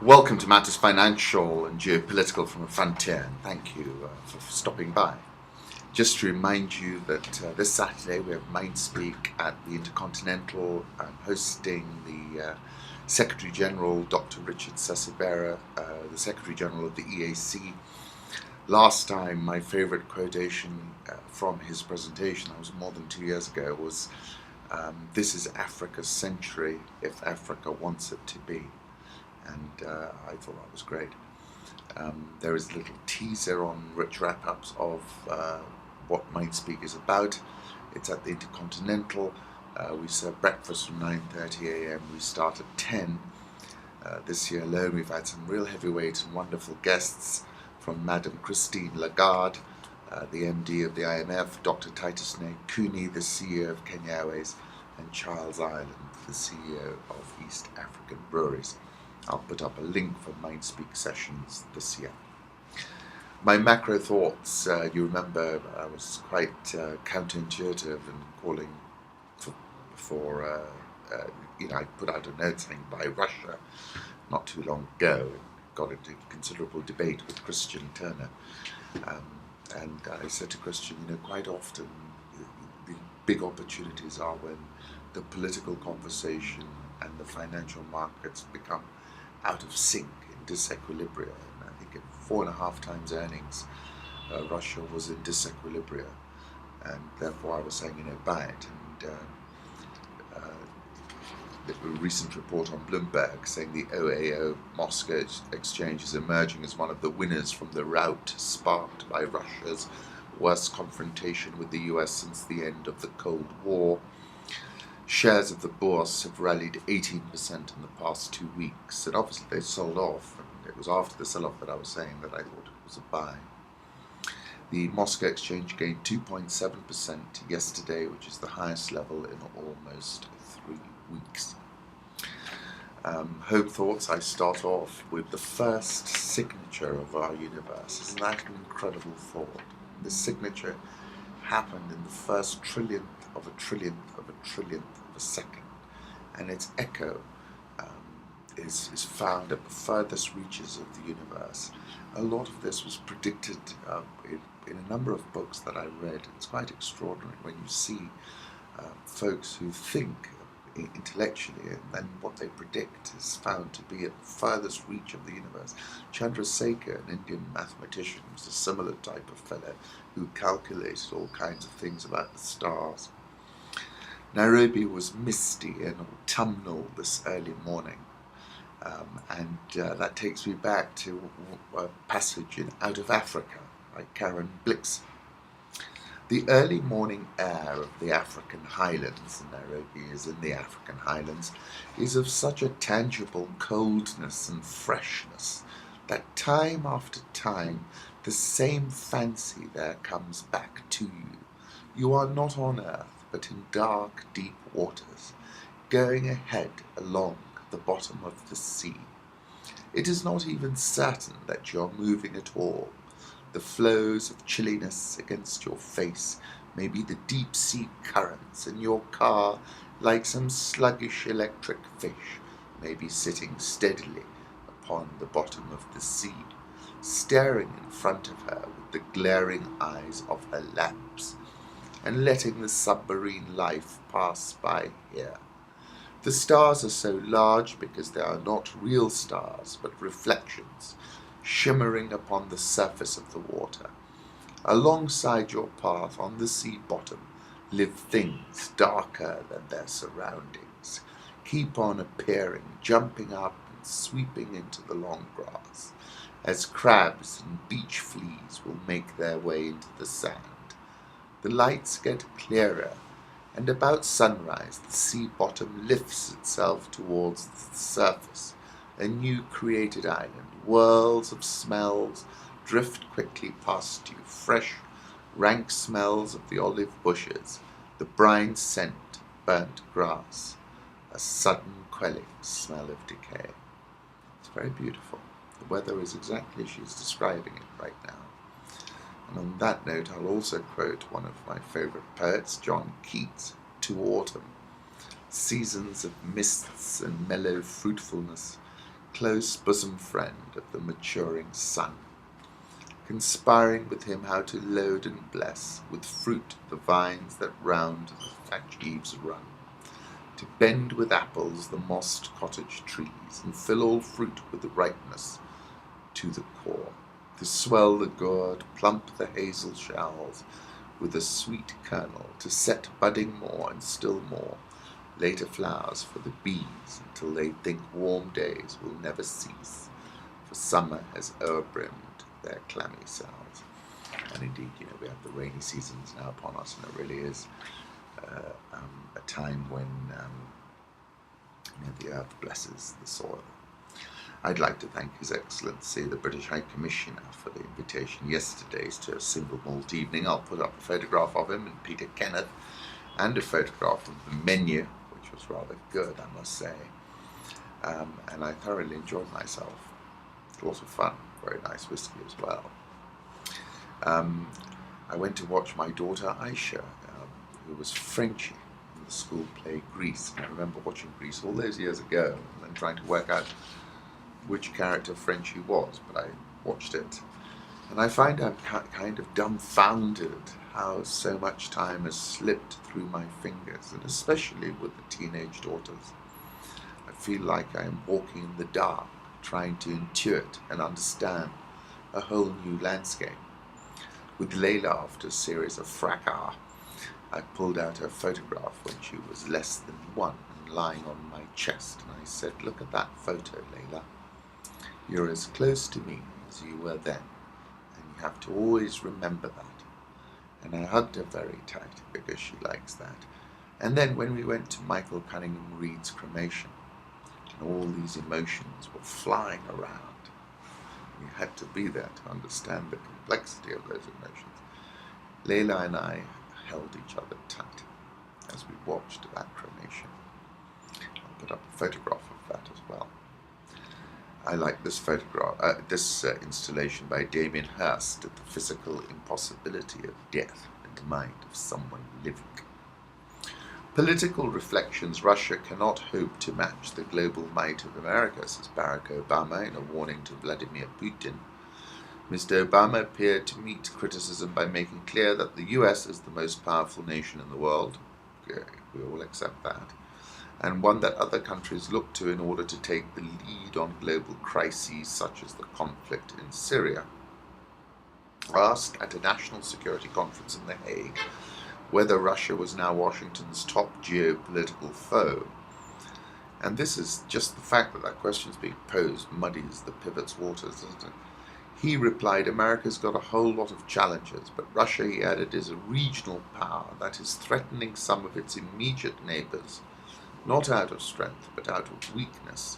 Welcome to Matters Financial and Geopolitical from a Frontier, and thank you for stopping by. Just to remind you that this Saturday we have Mindspeak at the Intercontinental. I'm hosting the Secretary General, Dr. Richard Sesabera, the Secretary General of the EAC. Last time, my favorite quotation from his presentation, that was more than 2 years ago, was, "This is Africa's century if Africa wants it to be." And I thought that was great. There is a little teaser on rich wrap-ups of what Mindspeak is about. It's at the Intercontinental. We serve breakfast from 9:30 a.m. We start at 10. This year alone we've had some real heavyweight and wonderful guests, from Madam Christine Lagarde, the MD of the IMF, Dr. Titus Cooney, the CEO of Kenya Airways, and Charles Ireland, the CEO of East African Breweries. I'll put up a link for Mindspeak sessions this year. My macro thoughts, you remember I was quite counterintuitive in calling I put out a note saying "by Russia" not too long ago, and got into considerable debate with Christian Turner. And I said to Christian, quite often the big opportunities are when the political conversation and the financial markets become out of sync, in disequilibrium. And I think at 4.5 times earnings, Russia was in disequilibrium, and therefore I was saying, buy it. And the recent report on Bloomberg saying the OAO Moscow exchange is emerging as one of the winners from the rout sparked by Russia's worst confrontation with the US since the end of the Cold War. Shares of the Bourse have rallied 18% in the past 2 weeks, and obviously they sold off, and it was after the sell-off that I was saying that I thought it was a buy. The Moscow exchange gained 2.7% yesterday, which is the highest level in almost 3 weeks. Hope thoughts, I start off with the first signature of our universe. Isn't that an incredible thought? The signature happened in the first trillionth of a trillionth of a trillionth of a second, and its echo is found at the furthest reaches of the universe. A lot of this was predicted in a number of books that I read. It's quite extraordinary when you see folks who think intellectually, and then what they predict is found to be at the furthest reach of the universe. Chandrasekhar, an Indian mathematician, was a similar type of fellow who calculated all kinds of things about the stars. Nairobi was misty and autumnal this early morning, and that takes me back to a passage in Out of Africa by Karen Blixen. The early morning air of the African highlands, and Nairobi is in the African highlands, is of such a tangible coldness and freshness that time after time the same fancy there comes back to you. You are not on earth, but in dark, deep waters, going ahead along the bottom of the sea. It is not even certain that you are moving at all. The flows of chilliness against your face may be the deep-sea currents, and your car, like some sluggish electric fish, may be sitting steadily upon the bottom of the sea, staring in front of her with the glaring eyes of her lamps, and letting the submarine life pass by here. The stars are so large because they are not real stars, but reflections, shimmering upon the surface of the water. Alongside your path on the sea bottom live things darker than their surroundings. Keep on appearing, jumping up and sweeping into the long grass, as crabs and beach fleas will make their way into the sand. The lights get clearer, and about sunrise the sea bottom lifts itself towards the surface, a new created island. Worlds of smells drift quickly past you, fresh, rank smells of the olive bushes, the brine scent of burnt grass, a sudden quelling smell of decay. It's very beautiful. The weather is exactly as she's describing it right now. And on that note, I'll also quote one of my favorite poets, John Keats, to autumn. Seasons of mists and mellow fruitfulness, close bosom friend of the maturing sun, conspiring with him how to load and bless with fruit the vines that round the thatch eaves run, to bend with apples the mossed cottage trees, and fill all fruit with ripeness to the core, to swell the gourd, plump the hazel shells with a sweet kernel, to set budding more and still more later flowers for the bees, until they think warm days will never cease, for summer has o'erbrimmed their clammy cells. And indeed, we have the rainy seasons now upon us, and it really is a time when the earth blesses the soil. I'd like to thank His Excellency the British High Commissioner for the invitation yesterday to a single malt evening. I'll put up a photograph of him and Peter Kenneth, and a photograph of the menu, which was rather good, I must say. And I thoroughly enjoyed myself. It was fun, very nice whiskey as well. I went to watch my daughter Aysha, who was Frenchy in the school play Greece. And I remember watching Greece all those years ago and then trying to work out which character Frenchy was, but I watched it. And I find I'm kind of dumbfounded how so much time has slipped through my fingers, and especially with the teenage daughters. I feel like I am walking in the dark, trying to intuit and understand a whole new landscape. With Layla, after a series of fracas, I pulled out her photograph when she was less than 1 and lying on my chest, and I said, "Look at that photo, Layla. You're as close to me as you were then, and you have to always remember that." And I hugged her very tight because she likes that. And then when we went to Michael Cunningham Reid's cremation, and all these emotions were flying around, you had to be there to understand the complexity of those emotions. Layla and I held each other tight as we watched that cremation. I'll put up a photograph of that as well. I like this photograph, installation by Damien Hirst at the physical impossibility of death in the mind of someone living. Political reflections: Russia cannot hope to match the global might of America, says Barack Obama in a warning to Vladimir Putin. Mr. Obama appeared to meet criticism by making clear that the US is the most powerful nation in the world. Okay, we all accept that. And one that other countries look to in order to take the lead on global crises such as the conflict in Syria. Asked at a national security conference in The Hague whether Russia was now Washington's top geopolitical foe, and this is just the fact that that question is being posed muddies the pivot's waters, isn't it? He replied, "America's got a whole lot of challenges, but Russia," he added, "is a regional power that is threatening some of its immediate neighbors, not out of strength, but out of weakness.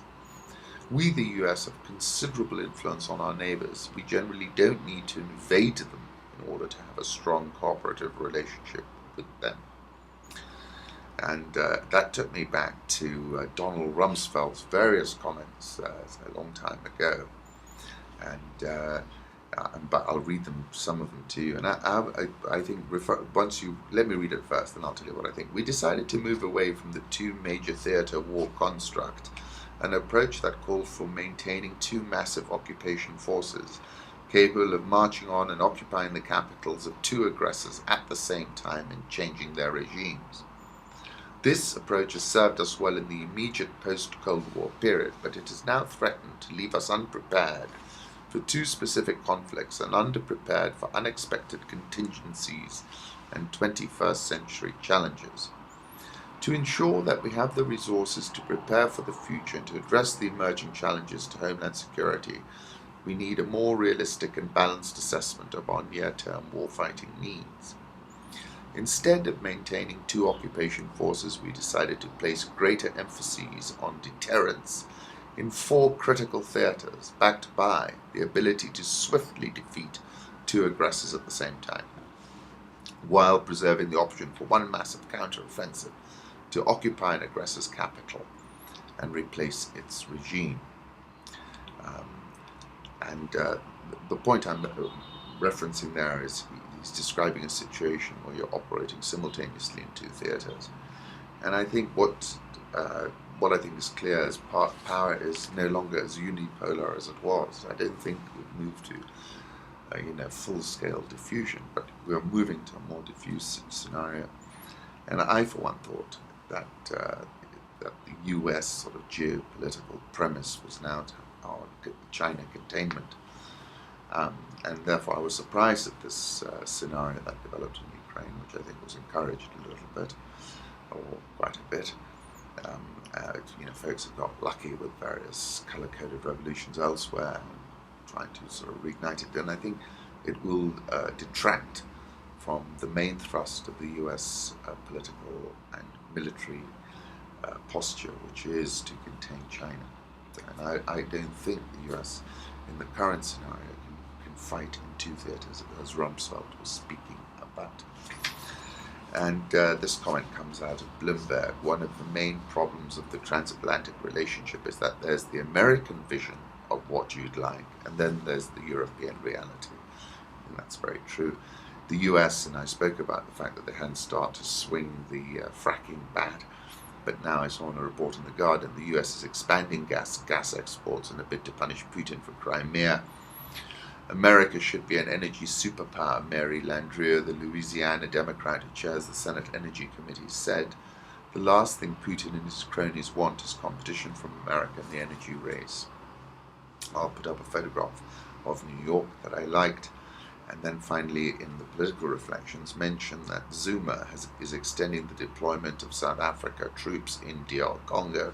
We, the US, have considerable influence on our neighbors. We generally don't need to invade them in order to have a strong cooperative relationship with them." And that took me back to Donald Rumsfeld's various comments a long time ago. But I'll read them, some of them to you. And I think, once you, let me read it first, and I'll tell you what I think. "We decided to move away from the two major theater war construct, an approach that called for maintaining two massive occupation forces, capable of marching on and occupying the capitals of two aggressors at the same time and changing their regimes. This approach has served us well in the immediate post-Cold War period, but it has now threatened to leave us unprepared for two specific conflicts and underprepared for unexpected contingencies and 21st century challenges. To ensure that we have the resources to prepare for the future and to address the emerging challenges to homeland security, we need a more realistic and balanced assessment of our near-term warfighting needs. Instead of maintaining two occupation forces, we decided to place greater emphasis on deterrence in 4 critical theaters, backed by the ability to swiftly defeat two aggressors at the same time, while preserving the option for one massive counteroffensive to occupy an aggressor's capital and replace its regime." The point I'm referencing there is he's describing a situation where you're operating simultaneously in 2 theaters. And I think what what I think is clear is power is no longer as unipolar as it was. I don't think we've moved to full-scale diffusion, but we're moving to a more diffuse scenario. And I, for one, thought that that the U.S. sort of geopolitical premise was now China containment, and therefore I was surprised at this scenario that developed in Ukraine, which I think was encouraged a little bit, or quite a bit. Folks have got lucky with various color-coded revolutions elsewhere, trying to sort of reignite it, and I think it will detract from the main thrust of the U.S. Political and military posture, which is to contain China. And I don't think the U.S. in the current scenario can fight in two theaters, as Rumsfeld was speaking about. And this comment comes out of Bloomberg. One of the main problems of the transatlantic relationship is that there's the American vision of what you'd like, and then there's the European reality. And that's very true. The US, and I spoke about the fact that they hadn't started to swing the fracking bat, but now I saw on a report in The Guardian, the US is expanding gas exports in a bid to punish Putin for Crimea. America should be an energy superpower, Mary Landrieu, the Louisiana Democrat who chairs the Senate Energy Committee, said. The last thing Putin and his cronies want is competition from America in the energy race. I'll put up a photograph of New York that I liked. And then finally, in the political reflections, mention that Zuma is extending the deployment of South Africa troops in DR Congo.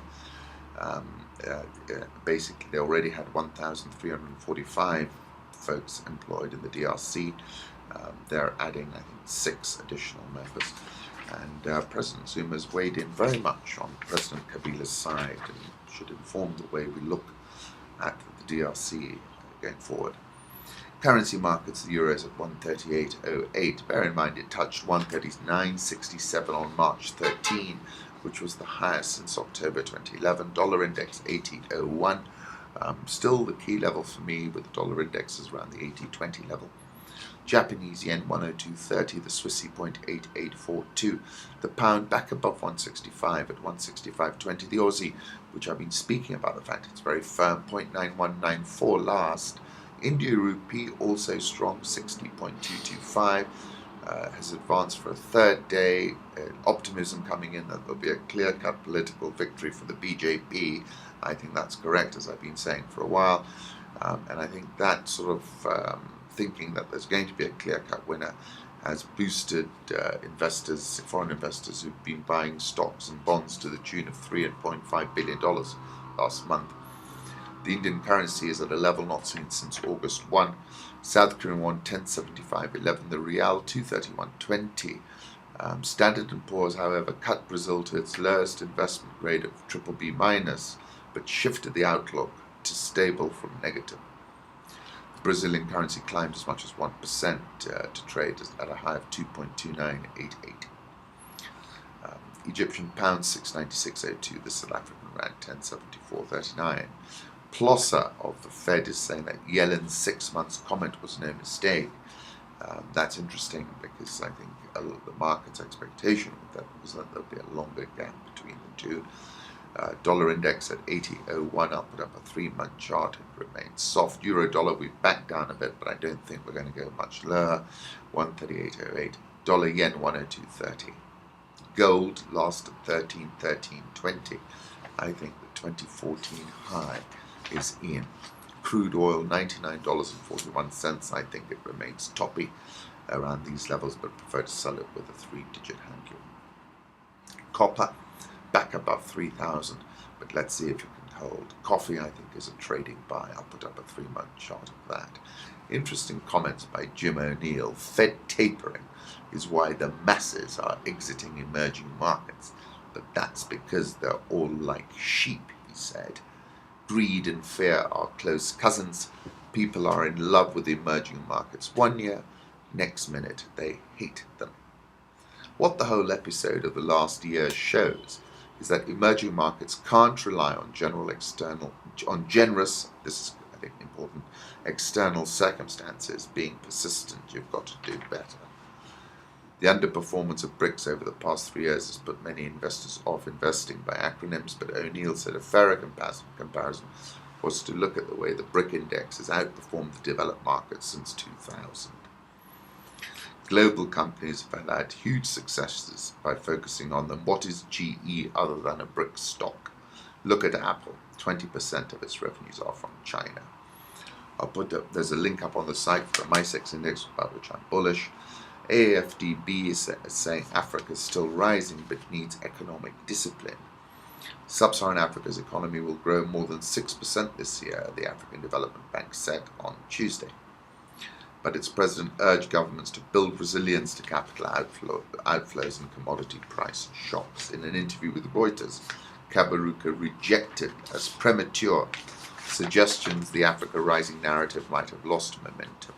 Basically, they already had 1,345 folks employed in the DRC. They're adding, I think, 6 additional members. And President Zuma's weighed in very much on President Kabila's side and should inform the way we look at the DRC going forward. Currency markets, the euro is at 138.08. Bear in mind it touched 139.67 on March 13, which was the highest since October 2011. Dollar index 80.01. Still the key level for me with the dollar index is around the 80.20 level. Japanese yen 102.30, the Swissy 0.8842. The pound back above 165 at 165.20. The Aussie, which I've been speaking about the fact it's very firm, 0.9194 last. India rupee also strong, 60.225, has advanced for a third day. Optimism coming in that there'll be a clear-cut political victory for the BJP. I think that's correct, as I've been saying for a while. And I think that sort of thinking that there's going to be a clear-cut winner has boosted investors, foreign investors who've been buying stocks and bonds to the tune of $3.5 billion last month. The Indian currency is at a level not seen since August 1. South Korean won 1075.11. The Rial 231.20. Standard & Poor's, however, cut Brazil to its lowest investment grade of BBB-, but shifted the outlook to stable from negative. The Brazilian currency climbed as much as 1% to trade at a high of 2.2988. Egyptian pound 696.02. The South African rand 1074.39. Plosser of the Fed is saying that Yellen's 6 months comment was no mistake. That's interesting because I think the market's expectation was that there'll be a longer gap between the two. Dollar index at 80.01. I'll put up a 3-month chart. It remains soft. Euro dollar, we've backed down a bit, but I don't think we're going to go much lower. 138.08. Dollar yen 102.30. Gold last at 13.20. I think the 2014 high is in. Crude oil $99.41. I think it remains toppy around these levels, but prefer to sell it with a 3-digit handle. Copper back above 3,000, but let's see if it can hold. Coffee, I think, is a trading buy. I'll put up a 3-month chart of that. Interesting comments by Jim O'Neill. Fed tapering is why the masses are exiting emerging markets, but that's because they're all like sheep, he said. Greed and fear are close cousins. People are in love with emerging markets 1 year, next minute they hate them. What the whole episode of the last year shows is that emerging markets can't rely on generous, this is I think important, external circumstances being persistent. You've got to do better. The underperformance of BRICS over the past 3 years has put many investors off investing by acronyms, but O'Neill said a fairer comparison was to look at the way the BRIC index has outperformed the developed markets since 2000. Global companies have had huge successes by focusing on them. What is GE other than a BRIC stock? Look at Apple. 20% of its revenues are from China. There's a link up on the site for the MICEX index, about which I'm bullish. AFDB is saying Africa is still rising but needs economic discipline. Sub-Saharan Africa's economy will grow more than 6% this year, the African Development Bank said on Tuesday. But its president urged governments to build resilience to capital outflows and commodity price shocks. In an interview with Reuters, Kabila rejected as premature suggestions the Africa rising narrative might have lost momentum,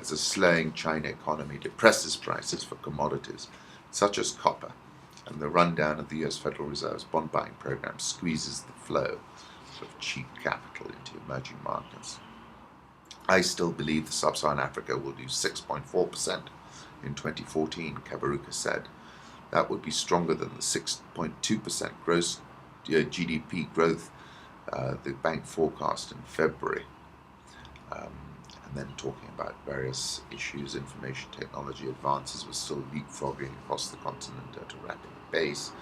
as a slowing China economy depresses prices for commodities such as copper, and the rundown of the US Federal Reserve's bond buying program squeezes the flow of cheap capital into emerging markets. I still believe the Sub-Saharan Africa will do 6.4% in 2014, Kaberuka said. That would be stronger than the 6.2% gross GDP growth the bank forecast in February. And then talking about various issues, information technology advances were still leapfrogging across the continent at a rapid pace.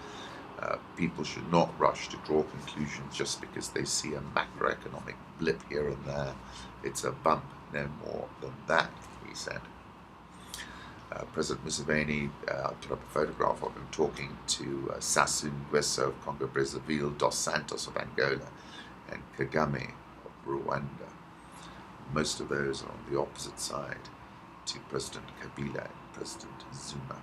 People should not rush to draw conclusions just because they see a macroeconomic blip here and there. It's a bump, no more than that, he said. President Museveni put up a photograph of him talking to Sassou Nguesso of Congo-Brazzaville, Dos Santos of Angola, and Kagame of Rwanda. Most of those are on the opposite side to President Kabila and President Zuma.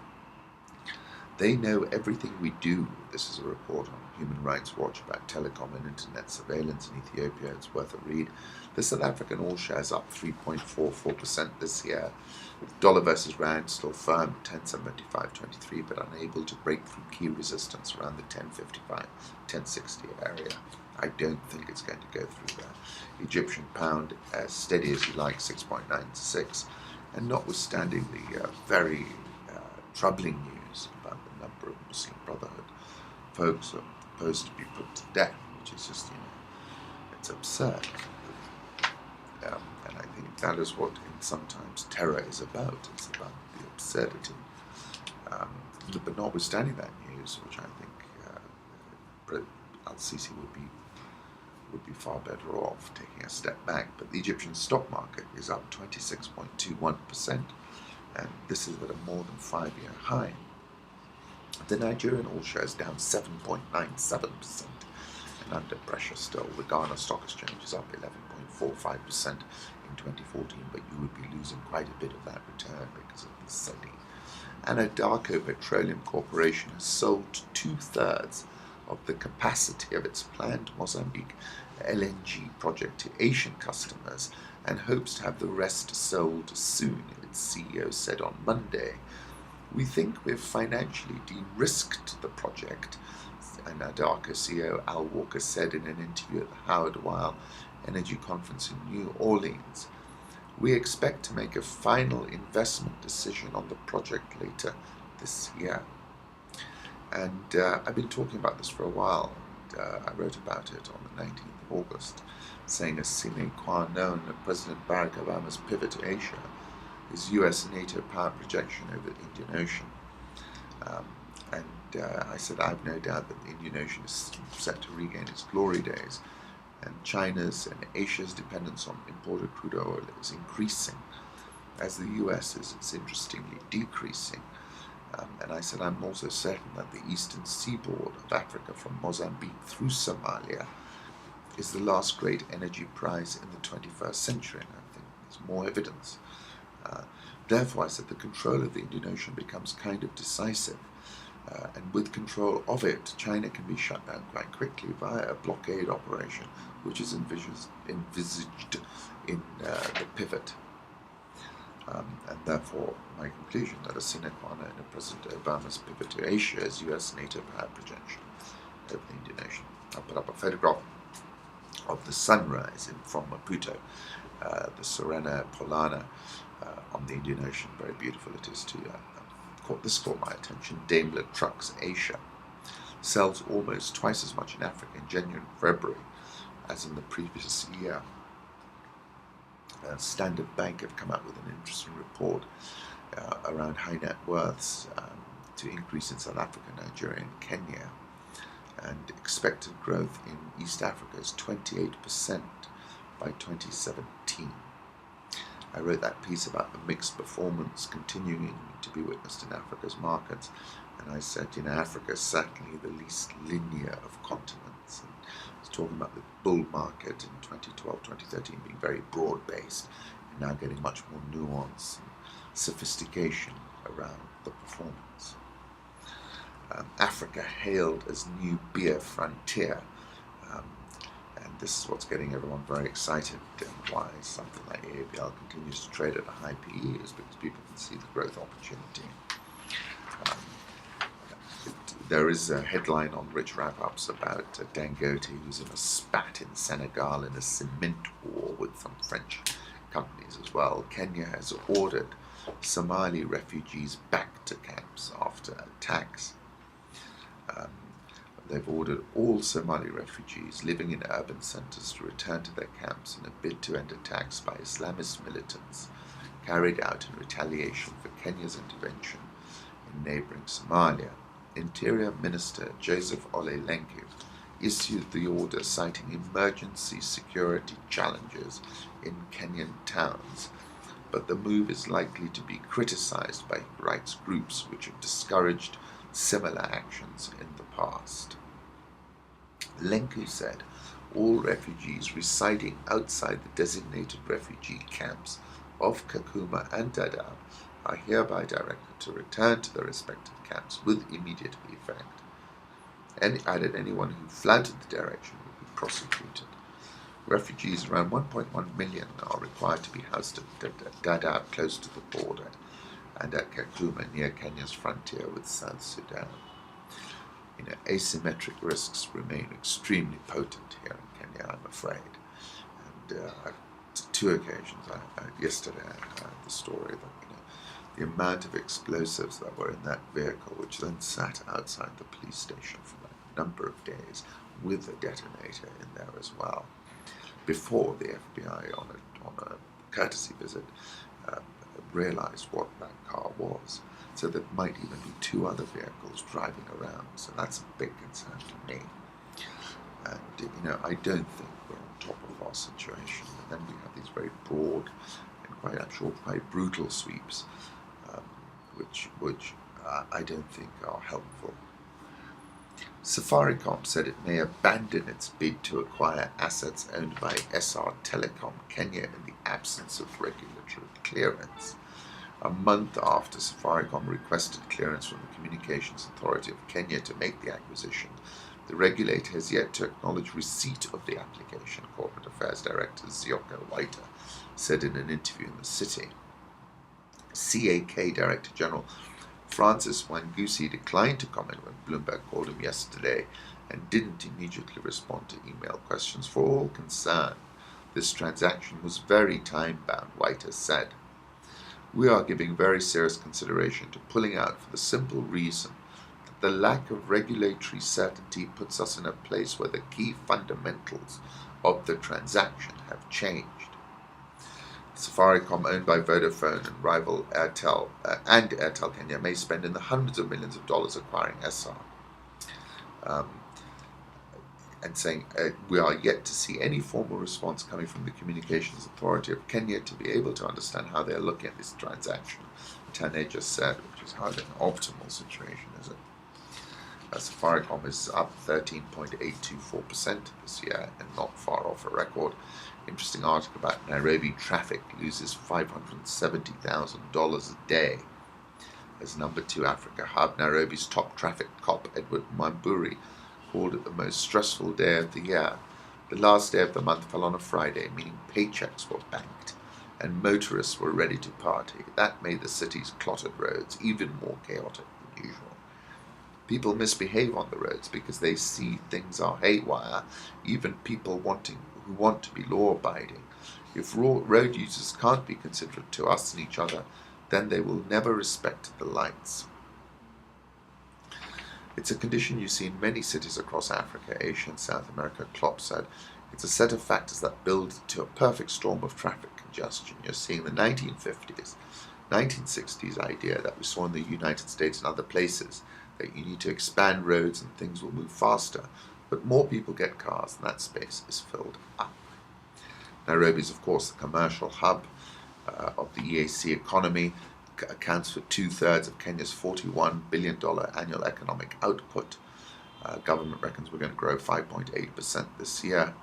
They know everything we do. This is a report on Human Rights Watch about telecom and internet surveillance in Ethiopia. It's worth a read. The South African all-shares up 3.44% this year. Dollar versus rand still firm, 10.7523, but unable to break through key resistance around the 10.55, 10.60 area. I don't think it's going to go through there. Egyptian pound as steady as you like, 6.96, and notwithstanding the very troubling news about the number of Muslim Brotherhood folks are supposed to be put to death, which is just, it's absurd. And I think that is what sometimes terror is about. It's about the absurdity. But notwithstanding that news, which I think Al-Sisi would be far better off taking a step back. But the Egyptian stock market is up 26.21%, and this is at a more than 5-year high. The Nigerian all-shares down 7.97% and under pressure still. The Ghana Stock Exchange is up 11.45% in 2014, but you would be losing quite a bit of that return because of the selling. Anadarko Petroleum Corporation has sold 2/3 of the capacity of its planned Mozambique LNG project to Asian customers and hopes to have the rest sold soon, its CEO said on Monday. We think we've financially de-risked the project, Anadarko CEO Al Walker said in an interview at the Howard Weil Energy Conference in New Orleans. We expect to make a final investment decision on the project later this year. And I've been talking about this for a while. I wrote about it on the 19th of August, saying a sine qua non of President Barack Obama's pivot to Aysha is US and NATO power projection over the Indian Ocean. I said I have no doubt that the Indian Ocean is set to regain its glory days, and China's and Asia's dependence on imported crude oil is increasing, as the US is interestingly decreasing. And I said I'm also certain that the eastern seaboard of Africa from Mozambique through Somalia is the last great energy prize in the 21st century, and I think there's more evidence. Therefore, I said the control of the Indian Ocean becomes kind of decisive, and with control of it, China can be shut down quite quickly via a blockade operation, which is envisaged in the pivot. And therefore, my conclusion that a sine qua non of President Obama's pivot to Asia is US NATO power projection over the Indian Ocean. I'll put up a photograph of the sunrise from Maputo, the Serena Polana on the Indian Ocean. Very beautiful it is too. This caught my attention. Daimler Trucks Aysha sells almost twice as much in Africa in January and February as in the previous year. Standard Bank have come out with an interesting report around high net worths to increase in South Africa, Nigeria, and Kenya. And expected growth in East Africa is 28% by 2017. I wrote that piece about the mixed performance continuing to be witnessed in Africa's markets, and I said, Africa is certainly the least linear of continents. And I was talking about the bull market in 2012, 2013 being very broad-based, and now getting much more nuance and sophistication around the performance. Africa hailed as new beer frontier. And this is what's getting everyone very excited, and why something like ABL continues to trade at a high PE is because people can see the growth opportunity. There is a headline on Rich Wrap-Ups about Dangote, who's in a spat in Senegal in a cement war with some French companies as well. Kenya has ordered Somali refugees back to camps after attacks. They've ordered all Somali refugees living in urban centres to return to their camps in a bid to end attacks by Islamist militants carried out in retaliation for Kenya's intervention in neighbouring Somalia. Interior Minister Joseph Ole Lenku issued the order citing emergency security challenges in Kenyan towns, but the move is likely to be criticised by rights groups which have discouraged similar actions in the past. Lenku said all refugees residing outside the designated refugee camps of Kakuma and Dadaab are hereby directed to return to their respective camps with immediate effect, and added anyone who flouted the direction will be prosecuted. Refugees, around 1.1 million, are required to be housed at Dadaab, close to the border, and at Kakuma, near Kenya's frontier with South Sudan. Asymmetric risks remain extremely potent here in Kenya, I'm afraid. And two occasions, yesterday I heard the story that the amount of explosives that were in that vehicle, which then sat outside the police station for a number of days, with a detonator in there as well, before the FBI on a courtesy visit realized what that car was. So there might even be two other vehicles driving around. So that's a big concern to me. And I don't think we're on top of our situation. And then we have these very broad and quite brutal sweeps, which I don't think are helpful. Safaricom said it may abandon its bid to acquire assets owned by SR Telecom Kenya in the absence of regulatory clearance. A month after Safaricom requested clearance from the Communications Authority of Kenya to make the acquisition, the regulator has yet to acknowledge receipt of the application, Corporate Affairs Director Zioka Waita said in an interview in the City. CAK Director General Francis Wangusi declined to comment when Bloomberg called him yesterday and didn't immediately respond to email questions. For all concerned, this transaction was very time-bound, Waita said. We are giving very serious consideration to pulling out for the simple reason that the lack of regulatory certainty puts us in a place where the key fundamentals of the transaction have changed. Safaricom, owned by Vodafone and rival Airtel and Airtel Kenya, may spend in the hundreds of millions of dollars acquiring SR. And saying we are yet to see any formal response coming from the Communications Authority of Kenya to be able to understand how they are looking at this transaction. Tane just said, which is hardly an optimal situation, is it? Safaricom is up 13.824% this year and not far off a record. Interesting article about Nairobi traffic loses $570,000 a day. As number 2 Africa hub, Nairobi's top traffic cop, Edward Mwamburi, called it the most stressful day of the year. The last day of the month fell on a Friday, meaning paychecks were banked and motorists were ready to party. That made the city's cluttered roads even more chaotic than usual. People misbehave on the roads because they see things are haywire, even people who want to be law-abiding. If road users can't be considerate to us and each other, then they will never respect the lights. It's a condition you see in many cities across Africa, Asia and South America, Klopp said. It's a set of factors that build to a perfect storm of traffic congestion. You're seeing the 1950s, 1960s idea that we saw in the United States and other places, that you need to expand roads and things will move faster, but more people get cars and that space is filled up. Nairobi is, of course, the commercial hub of the EAC economy, accounts for 2/3 of Kenya's $41 billion annual economic output. Government reckons we're going to grow 5.8% this year,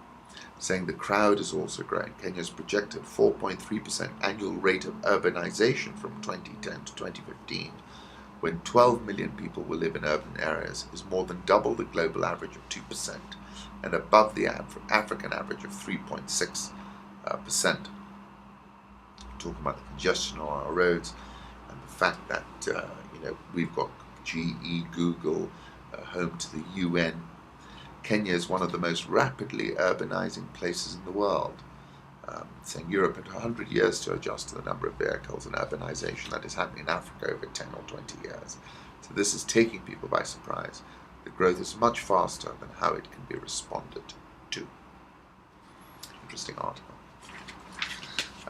saying the crowd is also growing. Kenya's projected 4.3% annual rate of urbanization from 2010 to 2015, when 12 million people will live in urban areas, is more than double the global average of 2% and above the African average of 3.6%. Talking about the congestion on our roads and the fact that we've got GE, Google, home to the UN. Kenya is one of the most rapidly urbanizing places in the world. Saying Europe had 100 years to adjust to the number of vehicles and urbanization that is happening in Africa over 10 or 20 years. So this is taking people by surprise. The growth is much faster than how it can be responded to. Interesting article.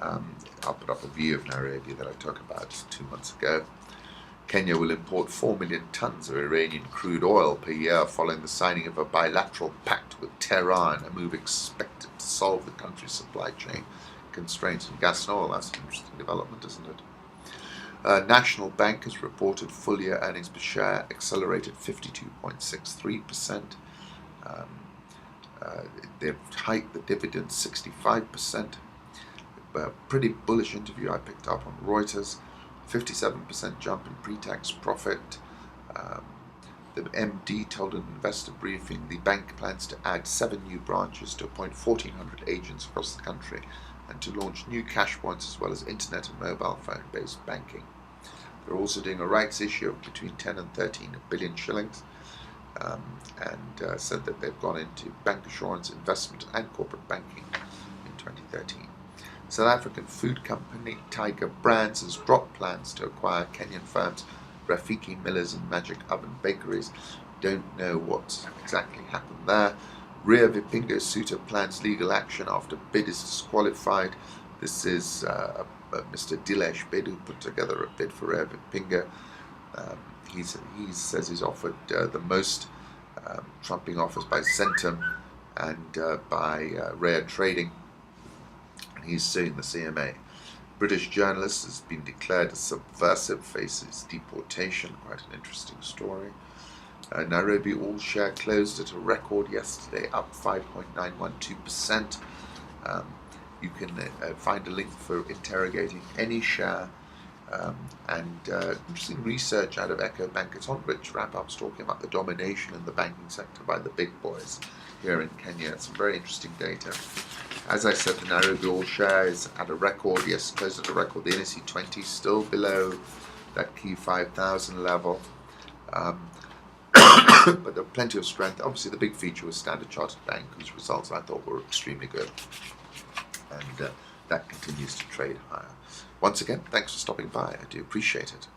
I'll put up a view of Nairobi that I talked about 2 months ago. Kenya will import 4 million tons of Iranian crude oil per year following the signing of a bilateral pact with Tehran, a move expected to solve the country's supply chain constraints in gas and oil. That's an interesting development, isn't it? National Bank has reported full-year earnings per share accelerated 52.63%. They've hiked the dividend 65%. A pretty bullish interview I picked up on Reuters. 57% jump in pre-tax profit. The MD told an investor briefing the bank plans to add 7 new branches, to appoint 1,400 agents across the country, and to launch new cash points as well as internet and mobile phone-based banking. They're also doing a rights issue of between 10 and 13 billion shillings, and said that they've gone into bank assurance, investment and corporate banking in 2013. South African food company Tiger Brands has dropped plans to acquire Kenyan firms Rafiki Millers and Magic Oven Bakeries. Don't know what exactly happened there. Ria Vipinga's suitor plans legal action after bid is disqualified. This is Mr. Dilesh Bid, who put together a bid for Ria Vipinga. He says he's offered the most trumping offers by Centum and by Rare Trading. He's suing the CMA. British journalist has been declared a subversive, faces deportation. Quite an interesting story. Nairobi all share closed at a record yesterday, up 5.912%. You can find a link for interrogating any share. Interesting research out of Echo Bank. It's on Rich Wrap-Ups talking about the domination in the banking sector by the big boys here in Kenya. It's some very interesting data. As I said, the Nairobi all share is at a record. Yes, closed at a record. The NSE 20 still below that key 5,000 level. But there are plenty of strength. Obviously, the big feature was Standard Chartered Bank, whose results I thought were extremely good. And that continues to trade higher. Once again, thanks for stopping by. I do appreciate it.